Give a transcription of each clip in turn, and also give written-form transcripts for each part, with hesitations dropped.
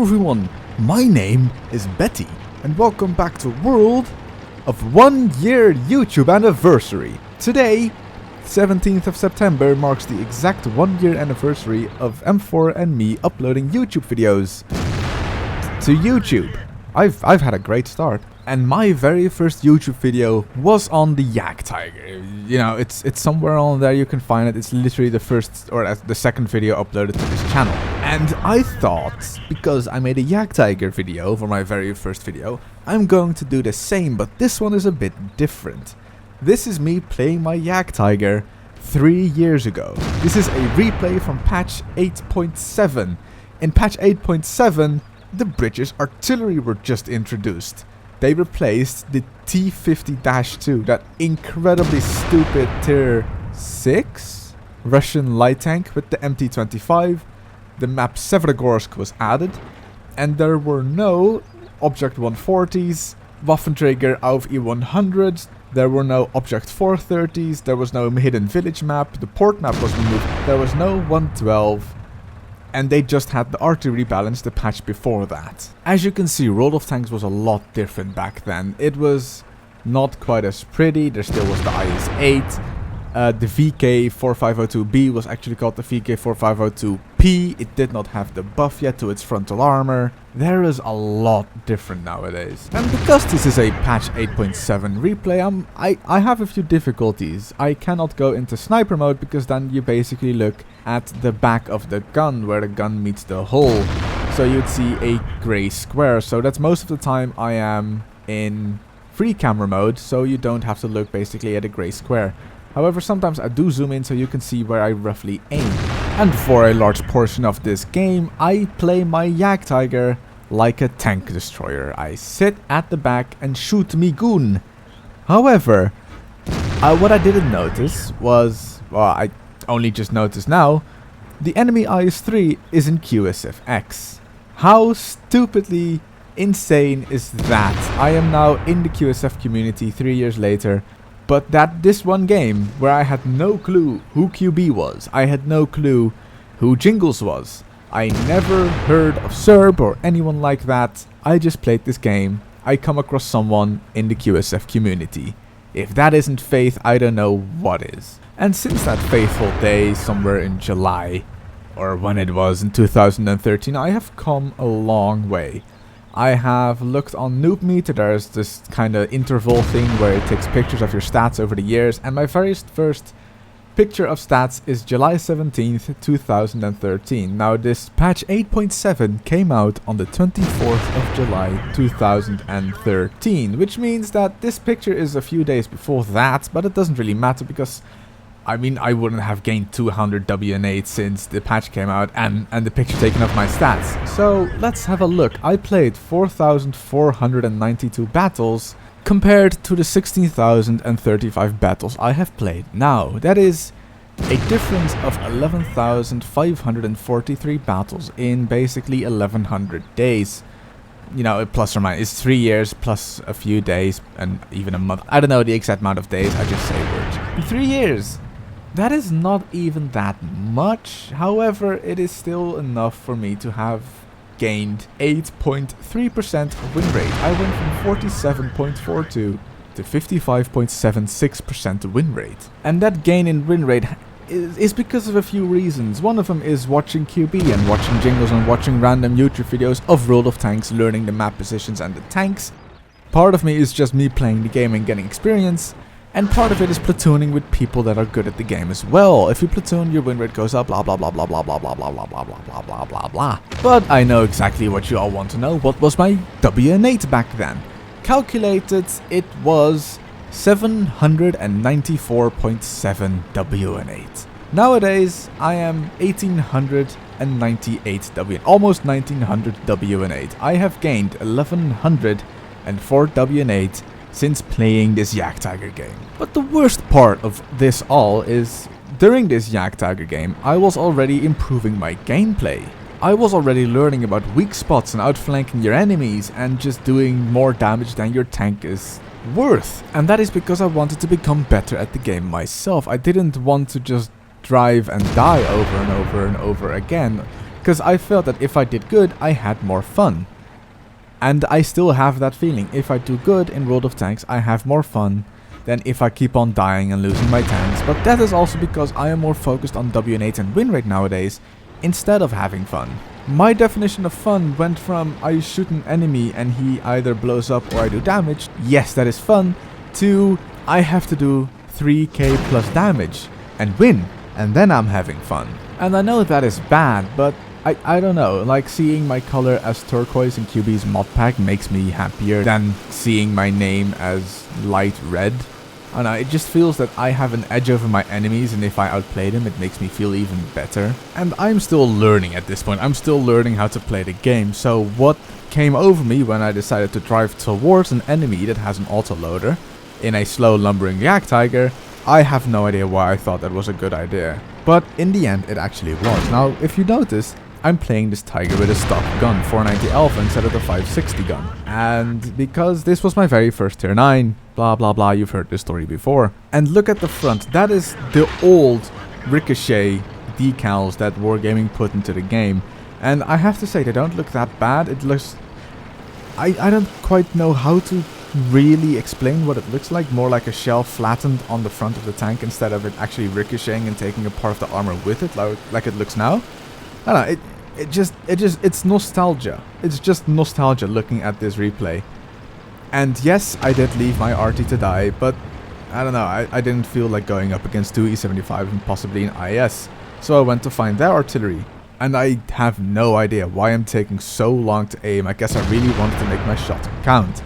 Hello everyone, my name is Betty, and welcome back to World of 1 year YouTube anniversary. Today, 17th of September, marks the exact 1 year anniversary of M4 and me uploading YouTube videos to YouTube. I've had a great start, and my very first YouTube video was on the Yak Tiger. You know, it's somewhere on there, you can find it. It's literally the first or the second video uploaded to this channel. And I thought, because I made a Yak Tiger video for my very first video, I'm going to do the same, but this one is a bit different. This is me playing my Yak Tiger 3 years ago. This is a replay from patch 8.7. In patch 8.7, the British artillery were just introduced. They replaced the T-50-2, that incredibly stupid tier 6 Russian light tank, with the MT-25. The map Severogorsk was added, and there were no Object 140s, Waffenträger auf E100, there were no Object 430s, there was no hidden village map, the port map was removed, there was no 112, and they just had the artillery balance the patch before that. As you can see, World of Tanks was a lot different back then. It was not quite as pretty, there still was the IS-8. The VK-4502B was actually called the VK-4502P. It did not have the buff yet to its frontal armor. There is a lot different nowadays. And because this is a patch 8.7 replay, I have a few difficulties. I cannot go into sniper mode because then you basically look at the back of the gun where the gun meets the hull. So you'd see a gray square. So that's most of the time I am in free camera mode, so you don't have to look basically at a gray square. However, sometimes I do zoom in so you can see where I roughly aim. And for a large portion of this game, I play my Yak Tiger like a tank destroyer. I sit at the back and shoot me goon. However, what I didn't notice was, well, I only just noticed now, the enemy IS-3 is in QSF-X. How stupidly insane is that? I am now in the QSF community 3 years later. But this one game, where I had no clue who QB was, I had no clue who Jingles was, I never heard of Serb or anyone like that, I just played this game, I come across someone in the QSF community. If that isn't faith, I don't know what is. And since that faithful day, somewhere in July, or when it was in 2013, I have come a long way. I have looked on Noob Meter. There's this kind of interval thing where it takes pictures of your stats over the years, and my very first picture of stats is July 17th, 2013. Now this patch 8.7 came out on the 24th of July 2013, which means that this picture is a few days before that, but it doesn't really matter because I mean, I wouldn't have gained 200 WN8 since the patch came out and the picture taken of my stats. So let's have a look. I played 4,492 battles compared to the 16,035 battles I have played now. That is a difference of 11,543 battles in basically 1,100 days. You know, plus or minus, it's 3 years plus a few days and even a month. I don't know the exact amount of days, I just say words. In 3 years! That is not even that much, however, it is still enough for me to have gained 8.3% win rate. I went from 47.42 to 55.76% win rate. And that gain in win rate is because of a few reasons. One of them is watching QB and watching Jingles and watching random YouTube videos of World of Tanks, learning the map positions and the tanks. Part of me is just me playing the game and getting experience. And part of it is platooning with people that are good at the game as well. If you platoon, your win rate goes up, blah blah blah blah blah blah blah blah blah blah blah blah blah blah blah. But I know exactly what you all want to know. What was my WN8 back then? Calculated, it was 794.7 WN8. Nowadays, I am 1898 WN, almost 1900 WN8. I have gained 1104 WN8 since playing this Yak Tiger game. But the worst part of this all is, during this Yak Tiger game, I was already improving my gameplay. I was already learning about weak spots and outflanking your enemies and just doing more damage than your tank is worth. And that is because I wanted to become better at the game myself. I didn't want to just drive and die over and over and over again. Because I felt that if I did good, I had more fun. And I still have that feeling. If I do good in World of Tanks, I have more fun than if I keep on dying and losing my tanks. But that is also because I am more focused on WN8 and win rate nowadays, instead of having fun. My definition of fun went from I shoot an enemy and he either blows up or I do damage, yes that is fun, to I have to do 3k plus damage and win, and then I'm having fun. And I know that is bad, but I don't know, like seeing my color as turquoise in QB's mod pack makes me happier than seeing my name as light red. I don't know, it just feels that I have an edge over my enemies, and if I outplay them it makes me feel even better. And I'm still learning at this point, I'm still learning how to play the game, so what came over me when I decided to drive towards an enemy that has an autoloader in a slow lumbering Yak Tiger, I have no idea why I thought that was a good idea. But in the end it actually was. Now if you notice, I'm playing this Tiger with a stock gun, 490 Alpha instead of the 560 gun. And because this was my very first tier 9, blah blah blah, you've heard this story before. And look at the front, that is the old Ricochet decals that Wargaming put into the game. And I have to say, they don't look that bad. It looks... I don't quite know how to really explain what it looks like. More like a shell flattened on the front of the tank instead of it actually ricocheting and taking a part of the armor with it, like it looks now. I don't know, it's nostalgia. It's just nostalgia looking at this replay. And yes, I did leave my RT to die, but I don't know, I didn't feel like going up against two E75 and possibly an IS. So I went to find their artillery. And I have no idea why I'm taking so long to aim. I guess I really wanted to make my shot count.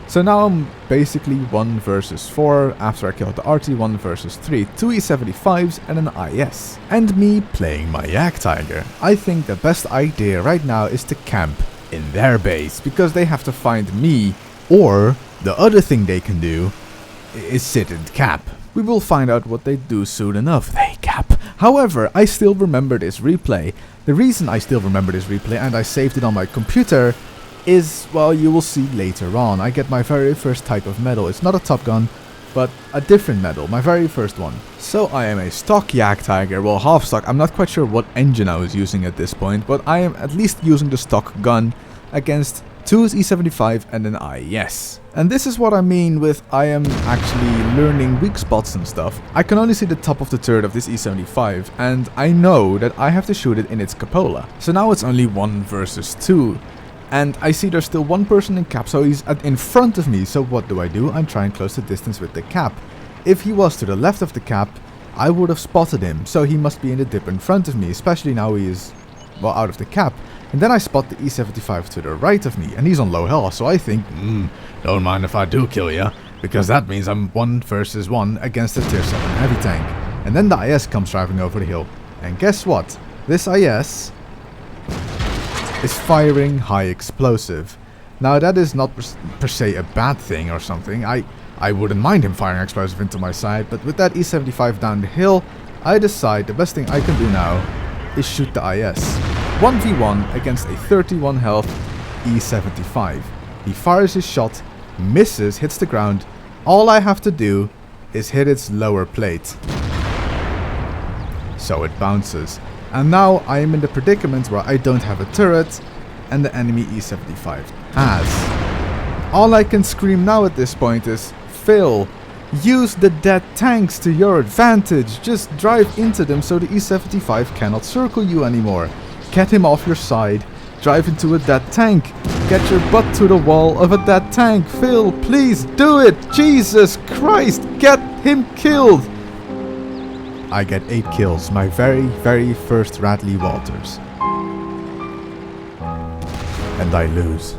So now I'm basically 1 versus 4 after I killed the RT, 1 versus 3, 2 E75s and an IS. And me playing my Yak Tiger. I think the best idea right now is to camp in their base, because they have to find me, or the other thing they can do is sit and cap. We will find out what they do soon enough. They cap. However, I still remember this replay. The reason I still remember this replay, and I saved it on my computer, is, well, you will see later on. I get my very first type of medal. It's not a Top Gun, but a different medal, my very first one. So I am a stock Yak Tiger, well, half stock. I'm not quite sure what engine I was using at this point, but I am at least using the stock gun against 2 E75 and an IS. And this is what I mean with I am actually learning weak spots and stuff. I can only see the top of the turret of this E75, and I know that I have to shoot it in its cupola. So now it's only 1 versus 2. And I see there's still one person in cap, so he's in front of me. So what do? I'm trying to close the distance with the cap. If he was to the left of the cap, I would have spotted him. So he must be in the dip in front of me, especially now he is, well, out of the cap. And then I spot the E75 to the right of me, and he's on low health. So I think, don't mind if I do kill ya, because that means I'm 1 versus 1 against a tier 7 heavy tank. And then the IS comes driving over the hill. And guess what? This IS is firing high explosive. Now that is not per se a bad thing or something. I wouldn't mind him firing explosive into my side, but with that E75 down the hill, I decide the best thing I can do now is shoot the IS. 1v1 against a 31 health E75. He fires his shot, misses, hits the ground. All I have to do is hit its lower plate. So it bounces. And now I am in the predicament where I don't have a turret, and the enemy E75 has. All I can scream now at this point is, Phil, use the dead tanks to your advantage. Just drive into them so the E75 cannot circle you anymore. Get him off your side, drive into a dead tank, get your butt to the wall of a dead tank. Phil, please do it. Jesus Christ, get him killed. I get 8 kills, my very first Radley Walters. And I lose.